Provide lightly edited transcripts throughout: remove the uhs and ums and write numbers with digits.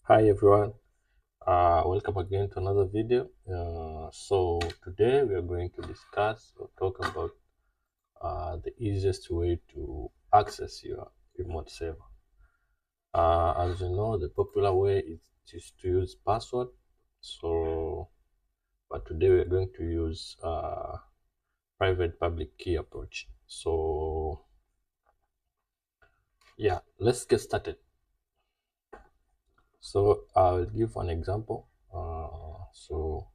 Hi everyone, welcome again to another video. So today we are going to discuss or talk about the easiest way to access your remote server. As you know, the popular way is to use password. So, but today we are going to use private public key approach. So yeah, let's get started. So I'll give an example. So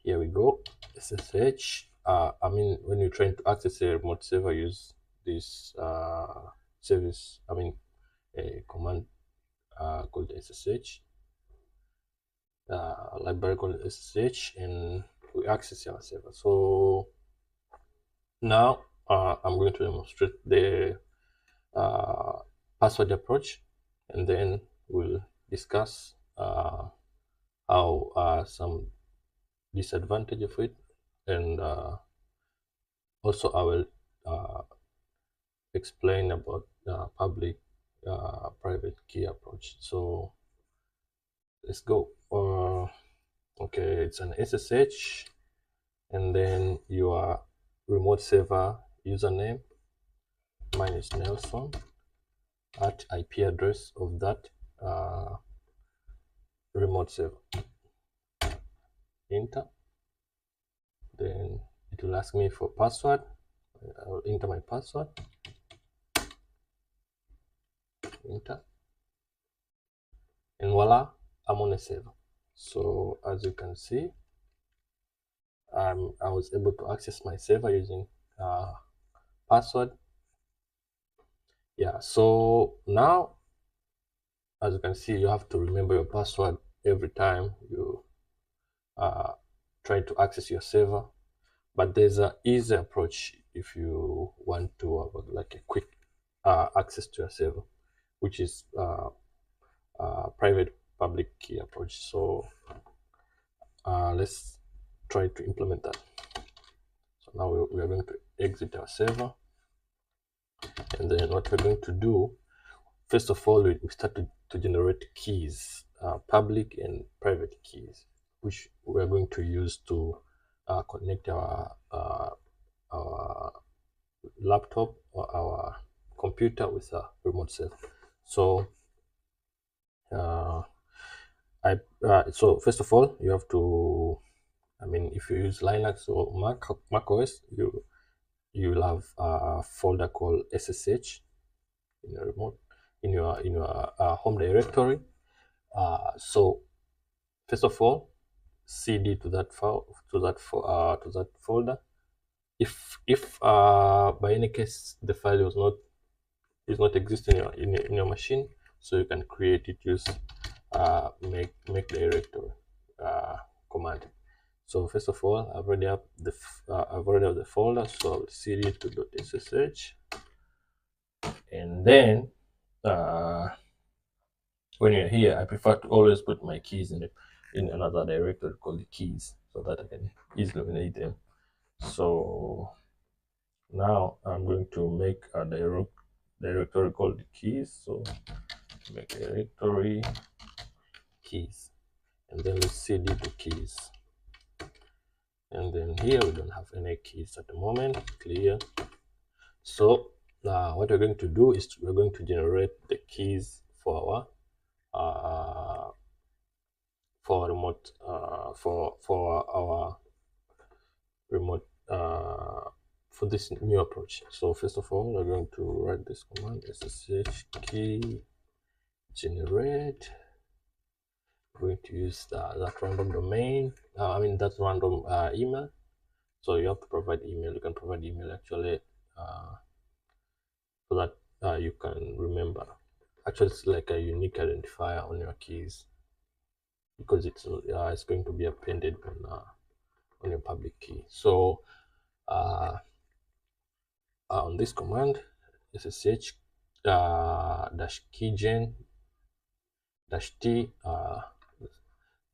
here we go. SSH. When you're trying to access a remote server, use this service. A command called SSH, library called SSH, and we access your server. So now I'm going to demonstrate the uh, password approach, and then we'll discuss how some disadvantage of it, and also I will uh, explain about public private key approach. So let's go. Okay, it's an SSH, and then your remote server username. Mine is Nelson at IP address of that uh, remote server. Enter. Then it will ask me for password. I will enter my password. Enter. And voila, I'm on a server. So as you can see, I was able to access my server using password. Yeah, so now as you can see, you have to remember your password every time you try to access your server. But there's an easy approach if you want to have like a quick access to your server, which is private public key approach. So let's try to implement that. So now we are going to exit our server, and then what we're going to do, first of all, we start to generate keys, public and private keys, which we're going to use to connect our laptop or our computer with a remote server. So so first of all, you have to, if you use Linux or Mac OS, you'll have a folder called SSH in your remote in your home directory. So first of all, cd to that file to that folder. If by any case the file is not existing in your machine, so you can create it, use make directory command. So first of all, I've already have the folder, so I'll cd to .ssh, and then when you're here, I prefer to always put my keys in another directory called the keys, so that I can easily navigate them. So now I'm going to make a directory called the keys. So make directory keys, and then let's cd to keys. And then here we don't have any keys at the moment. Clear. So what we're going to do is we're going to generate the keys for our remote for our remote for this new approach. So first of all, we're going to write this command ssh key generate. We're going to use that random domain, that random email. So you have to provide email. You can provide email actually so that you can remember. Actually, it's like a unique identifier on your keys, because it's going to be appended on your public key. So on this command, ssh dash keygen dash t,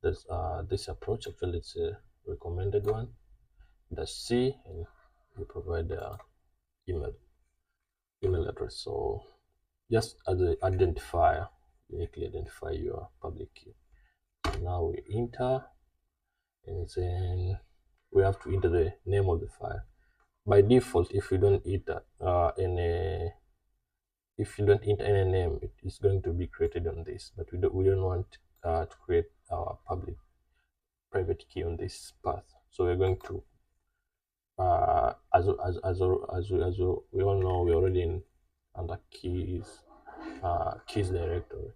there's this approach. Actually, it's a recommended one. Dash c, and you provide the email address. So just as an identifier, uniquely identify your public key. So now we enter, and then we have to enter the name of the file. By default, if you don't enter any name, it is going to be created on this, but we don't want to create our public private key on this path. So we're going to as we all know, we're already in under keys directory.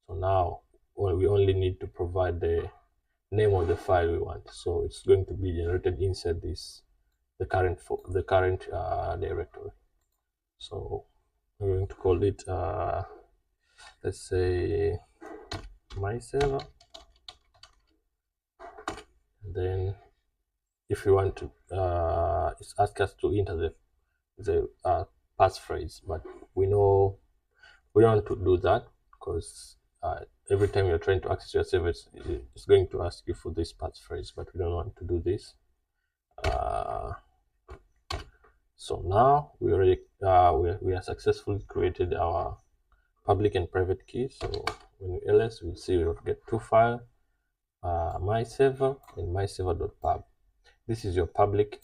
So now we only need to provide the name of the file we want. So it's going to be generated inside the current directory. So we're going to call it let's say my server. And then if you want to it's ask us to enter the passphrase, but we know we don't want to do that because every time you're trying to access your service, it's going to ask you for this passphrase, but we don't want to do this. So now we already we are successfully created our public and private key. So when we ls, we'll see we'll get two files, my server and my server.pub. This is your public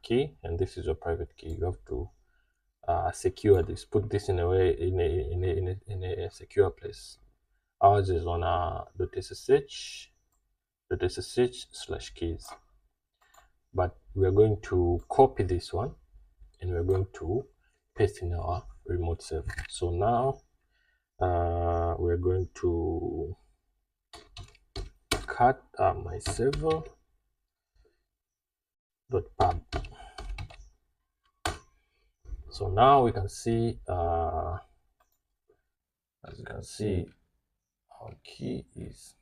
key, and this is your private key. You have to secure this, put this in a way in a secure place. Ours is on .ssh/keys, but we are going to copy this one and we're going to paste in our remote server. So now we're going to cut my server.pub. So now we can see, as you can see, our key is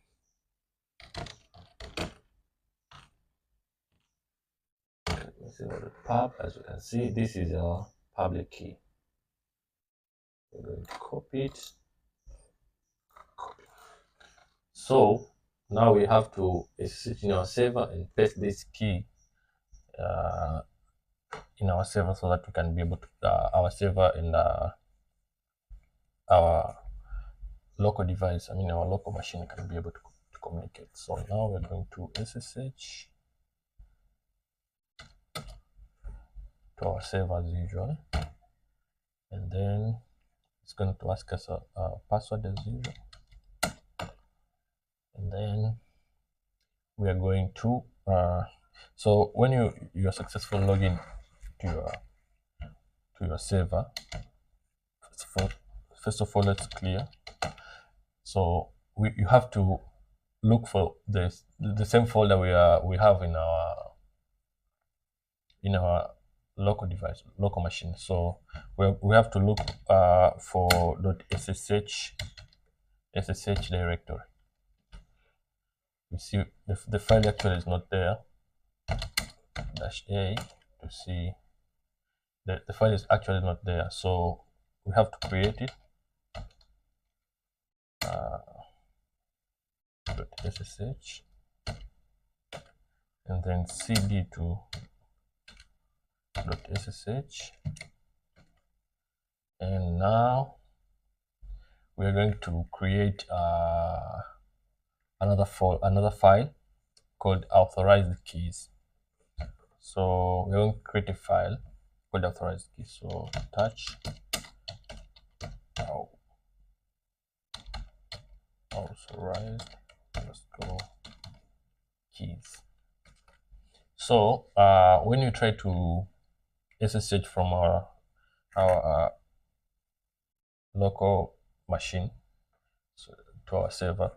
pub. As you can see, this is our public key. We're going to copy it. So now we have to SSH in our server and paste this key in our server so that we can be able to our server and our local device, our local machine can be able to communicate. So now we're going to SSH to our server as usual, and then it's going to ask us a password as usual, and then we are going to so when you are successful login to your server, first of all let's clear. So you have to look for the same folder we have in our local device, local machine. So we have to look for .ssh directory. You see the file actually is not there. -a to see the file is actually not there. So we have to create it. .ssh and then cd to .ssh, and now we are going to create another file called authorized keys. So we're going to create a file called authorized keys. So touch authorized keys. So when you try to SSH from our local machine to our server,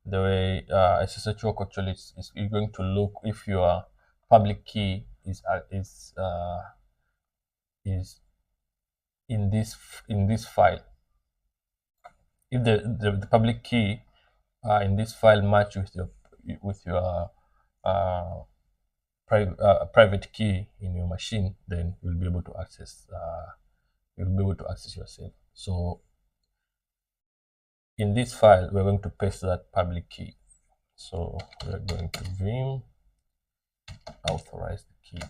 the way SSH work actually is you're going to look if your public key is in this file. If the public key in this file match with your private key in your machine, then you'll be able to access your server. So in this file, we're going to paste that public key. So we're going to vim authorized key,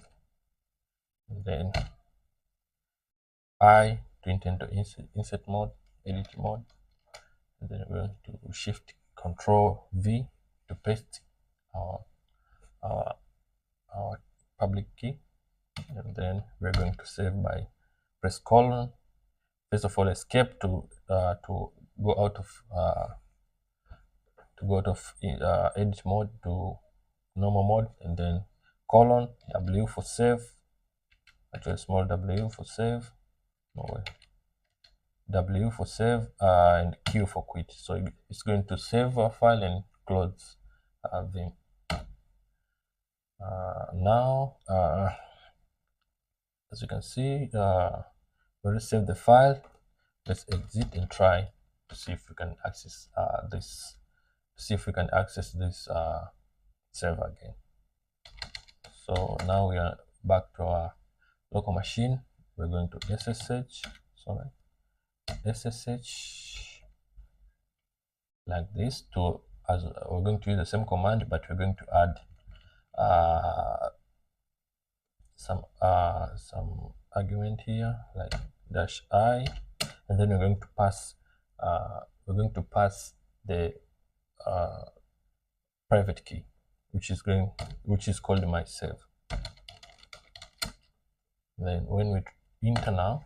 and then I to enter into insert mode, edit mode, And then we're going to shift Control V to paste our our our public key, and then we're going to save by press colon. First of all, escape to go out of edit mode to normal mode, and then colon W for save. Actually, small W for save. No way. W for save and Q for quit. So it's going to save our file and close Vim. Now, as you can see, we already saved the file. Let's exit and try to see if we can access this. See if we can access this server again. So now we are back to our local machine. We're going to SSH like this. As we're going to use the same command, but we're going to add some argument here, like -i, and then we're going to pass the private key, which is called my save. Then when we enter now,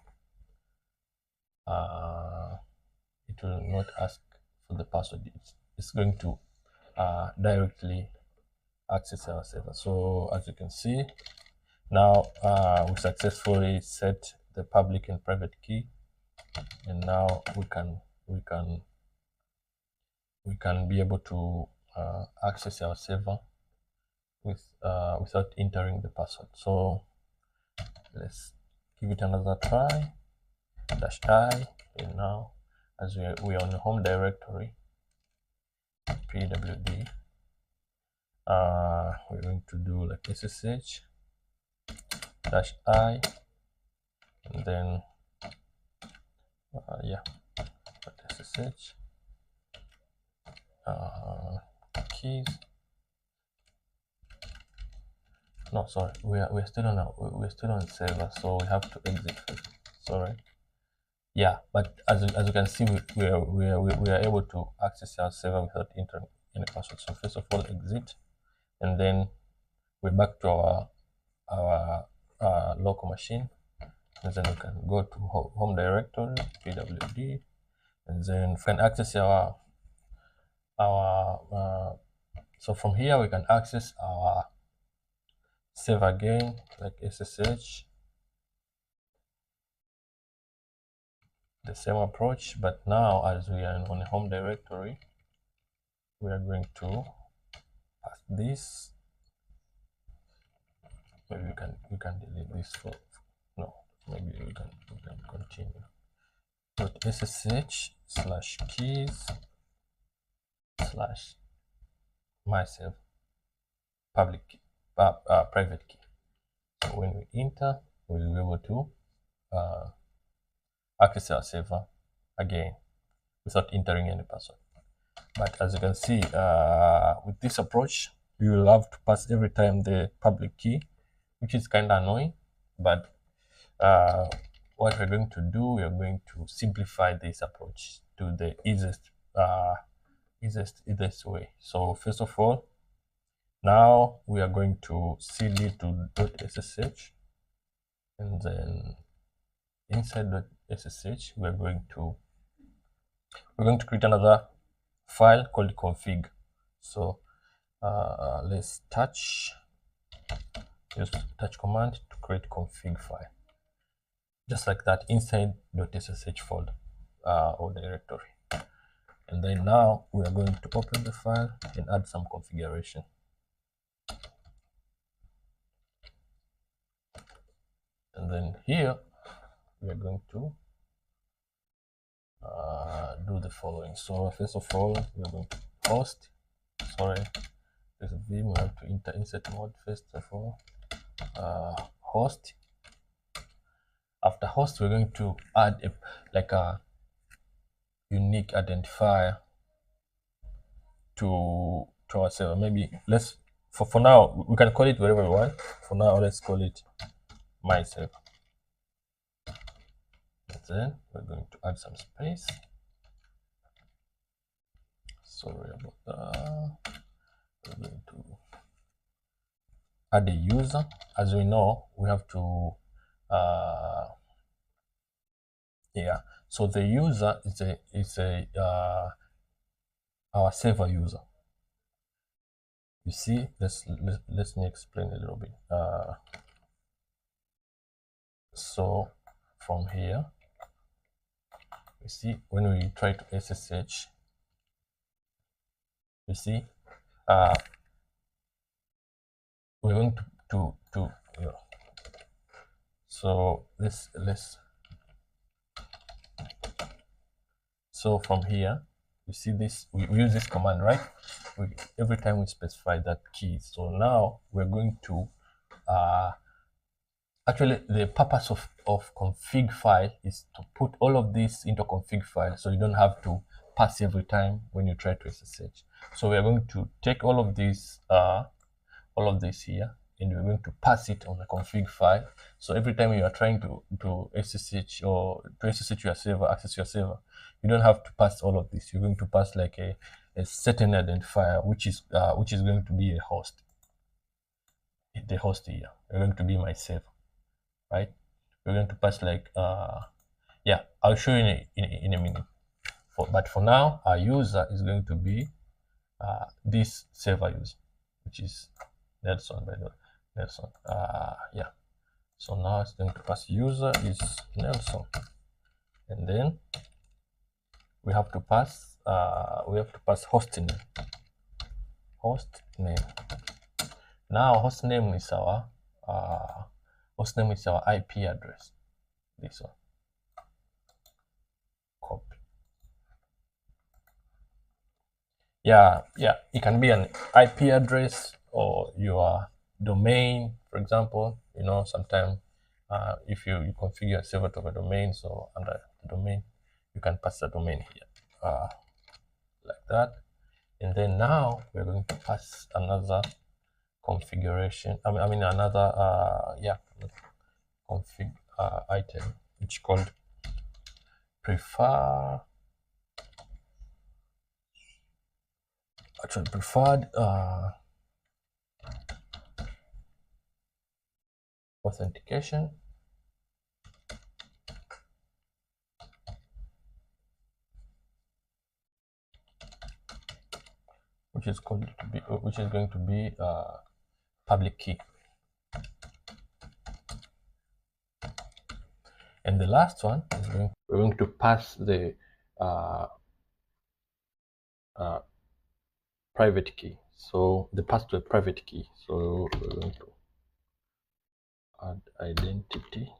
it will not ask for the password. It's going to directly access our server. So as you can see, now we successfully set the public and private key, and now we can be able to access our server without entering the password. So let's give it another try. -i, and now as we are on the home directory, pwd, we're going to do like SSH -i, and then SSH keys. No, sorry, we're still on server, so we have to exit first. Sorry. Yeah, but as you can see, we are able to access our server without entering any password. So first of all, exit, and then we're back to our local machine, and then we can go to home directory, pwd, and then we can access so from here we can access our server again, like SSH, the same approach, but now as we are on a home directory, we are going to pass this. Maybe we can delete this no, maybe we can continue. .ssh/keys/myself public key, private key. So when we enter, we'll be able to access our server again without entering any password. But as you can see, with this approach, you will have to pass every time the public key, which is kind of annoying. But what we're going to do, we are going to simplify this approach to the easiest way. So first of all, now we are going to cd to .ssh, and then inside .ssh we're going to create another file called config. So let's use touch command to create config file, just like that, inside .ssh folder or directory. And then now we are going to open the file and add some configuration. And then here we are going to do the following. So first of all, we're going to host. Sorry, there's a Vim. We have to enter insert mode first of all. Host. After host, we're going to add a unique identifier to our server. Maybe for now we can call it whatever we want. For now, let's call it my server. And then we're going to add some space. sorry about that. We're going to add a user. As we know, we have to yeah, so the user is our server user. You see, let me explain a little bit. So from here, you see, when we try to SSH, you see, we're going to you know, so let's so from here, you see this, we use this command, right? Every time we specify that key. So now we're going to actually, the purpose of config file is to put all of this into a config file, so you don't have to pass every time when you try to SSH. So we are going to take all of this here, and we're going to pass it on a config file. So every time you are trying to SSH or to SSH your server, access your server, you don't have to pass all of this. You're going to pass like a certain identifier, which is going to be a host. The host here, you're going to be my server, right? We're going to pass like yeah, I'll show you in a minute. But for now, our user is going to be this server user, which is Nelson, by the way. Nelson. Yeah. So now it's going to pass user is Nelson, and then we have to pass host name. Host name. Now host name is our IP address. This one. Copy. Yeah, it can be an IP address or your domain, for example. You know, sometimes if you configure a server to a domain, so under the domain, you can pass the domain here, like that. And then now we're going to pass another configuration. I mean another config item, which is called preferred authentication, which is going to be public key. And the last one is we're going to pass the private key. So the pass to a private key. So we're going to add identity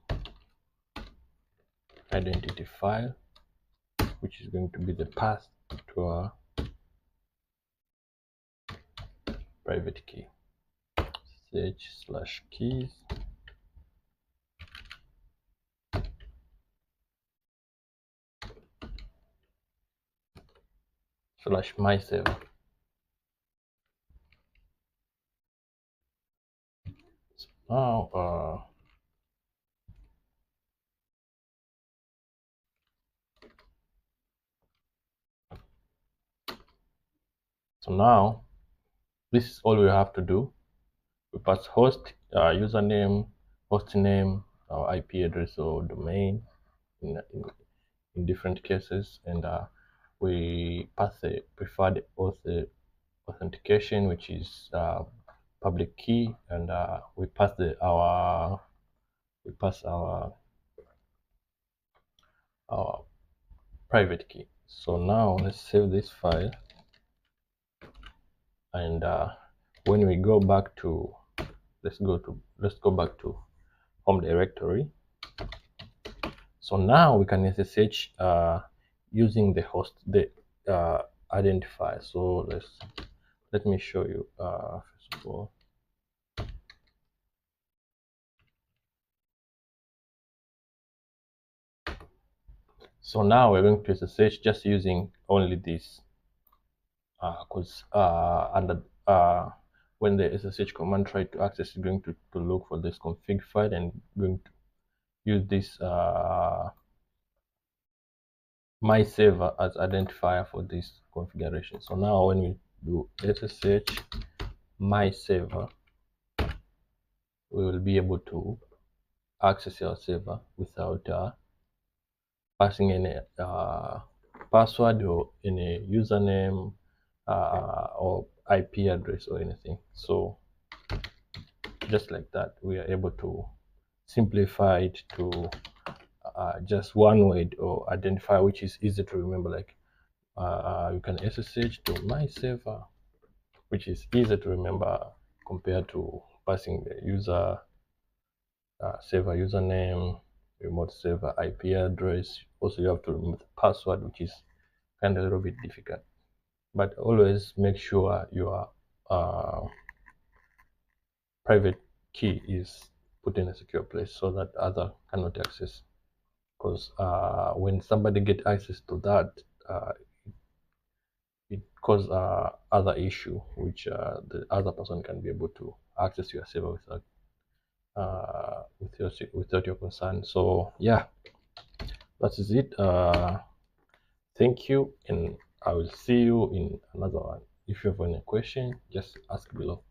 file, which is going to be the path to our private key. /keys /my server. Now so now this is all we have to do. We pass host, username, host name, our IP address or domain in different cases, and we pass a preferred authentication, which is public key, and we pass our private key. So now let's save this file, and when we go back to let's go back to home directory. So now we can SSH using the host identifier. So let me show you first of all. So now we're going to SSH just using only this, because under when the SSH command try to access, it's going to look for this config file and going to use this my server as identifier for this configuration. So now when we do SSH my server, we will be able to access your server without passing any password or any username or IP address or anything. So just like that, we are able to simplify it to just one word or identifier which is easy to remember. Like you can SSH to my server, which is easy to remember compared to passing the user server username, remote server IP address. Also, you have to remember the password, which is kind of a little bit difficult. But always make sure your private key is put in a secure place so that other cannot access. Because when somebody get access to that, it cause other issue, which the other person can be able to access your server without your consent. So yeah, that is it. Thank you, and I will see you in another one. If you have any question, just ask below.